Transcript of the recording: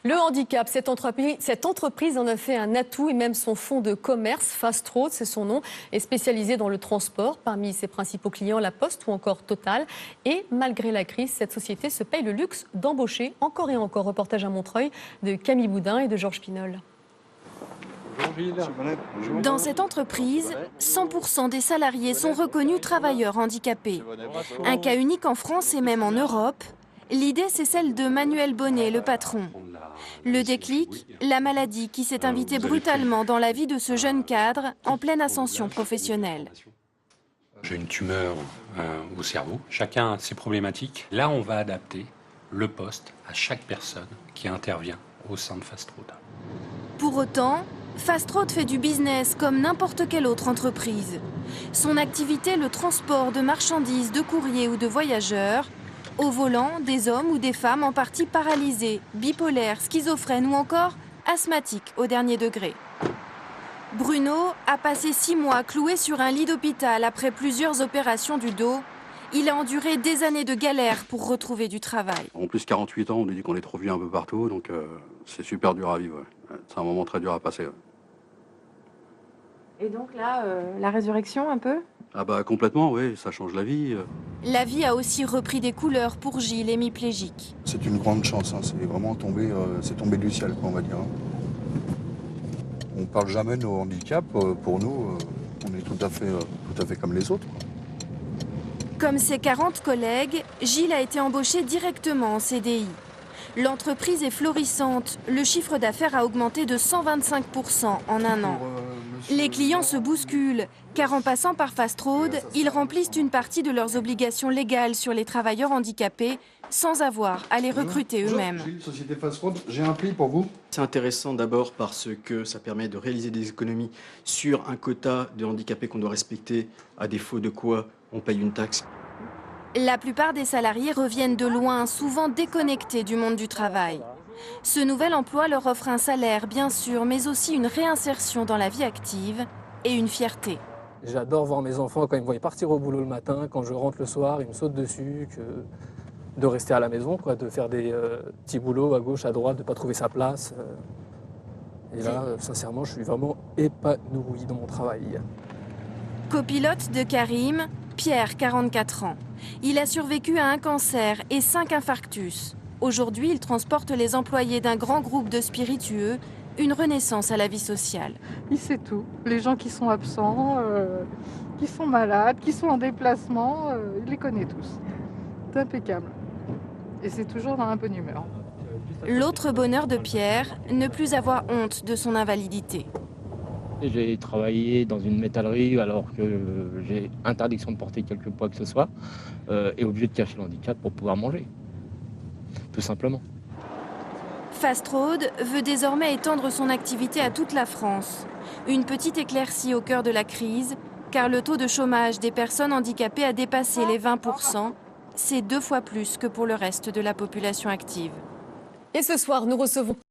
Le handicap, cette entreprise en a fait un atout et même son fonds de commerce, Fast Road, c'est son nom, est spécialisé dans le transport. Parmi ses principaux clients, La Poste ou encore Total. Et malgré la crise, cette société se paye le luxe d'embaucher encore et encore. Reportage à Montreuil de Camille Boudin et de Georges Pinol. Dans cette entreprise, 100% des salariés sont reconnus travailleurs handicapés. Un cas unique en France et même en Europe. L'idée, c'est celle de Manuel Bonnet, le patron. Le déclic, la maladie qui s'est invitée brutalement dans la vie de ce jeune cadre en pleine ascension professionnelle. J'ai une tumeur au cerveau, chacun a ses problématiques. Là, on va adapter le poste à chaque personne qui intervient au sein de Fast Road. Pour autant, Fast Road fait du business comme n'importe quelle autre entreprise. Son activité, le transport de marchandises, de courriers ou de voyageurs. Au volant, des hommes ou des femmes en partie paralysés, bipolaires, schizophrènes ou encore asthmatiques au dernier degré. Bruno a passé 6 mois cloué sur un lit d'hôpital après plusieurs opérations du dos. Il a enduré des années de galère pour retrouver du travail. En plus, 48 ans, on nous dit qu'on est trop vieux un peu partout, donc c'est super dur à vivre. Ouais. C'est un moment très dur à passer. Ouais. Et donc là, la résurrection un peu ? Ah bah complètement, oui, ça change la vie. La vie a aussi repris des couleurs pour Gilles, hémiplégique. C'est une grande chance, hein. C'est vraiment tombé, c'est tombé du ciel, quoi, on va dire. On ne parle jamais de nos handicaps. Pour nous, on est tout à fait comme les autres. Comme ses 40 collègues, Gilles a été embauché directement en CDI. L'entreprise est florissante. Le chiffre d'affaires a augmenté de 125% en un an. Les clients se bousculent, car en passant par Fast Road, ils remplissent une partie de leurs obligations légales sur les travailleurs handicapés sans avoir à les recruter eux-mêmes. Société Fast Road, j'ai un pli pour vous. C'est intéressant d'abord parce que ça permet de réaliser des économies sur un quota de handicapés qu'on doit respecter, à défaut de quoi on paye une taxe. La plupart des salariés reviennent de loin, souvent déconnectés du monde du travail. Ce nouvel emploi leur offre un salaire, bien sûr, mais aussi une réinsertion dans la vie active et une fierté. J'adore voir mes enfants quand ils me voient partir au boulot le matin, quand je rentre le soir, ils me sautent dessus, de rester à la maison, quoi, de faire des petits boulots à gauche, à droite, de ne pas trouver sa place. Et là, sincèrement, je suis vraiment épanoui dans mon travail. Copilote de Karim, Pierre, 44 ans. Il a survécu à un cancer et 5 infarctus. Aujourd'hui, il transporte les employés d'un grand groupe de spiritueux, une renaissance à la vie sociale. Il sait tout. Les gens qui sont absents, qui sont malades, qui sont en déplacement, il les connaît tous. C'est impeccable. Et c'est toujours dans la bonne humeur. L'autre bonheur de Pierre, ne plus avoir honte de son invalidité. J'ai travaillé dans une métallerie alors que j'ai interdiction de porter quelque poids que ce soit et obligé de cacher le handicap pour pouvoir manger, tout simplement. Fast Road veut désormais étendre son activité à toute la France. Une petite éclaircie au cœur de la crise, car le taux de chômage des personnes handicapées a dépassé les 20%. C'est 2 fois plus que pour le reste de la population active. Et ce soir, nous recevons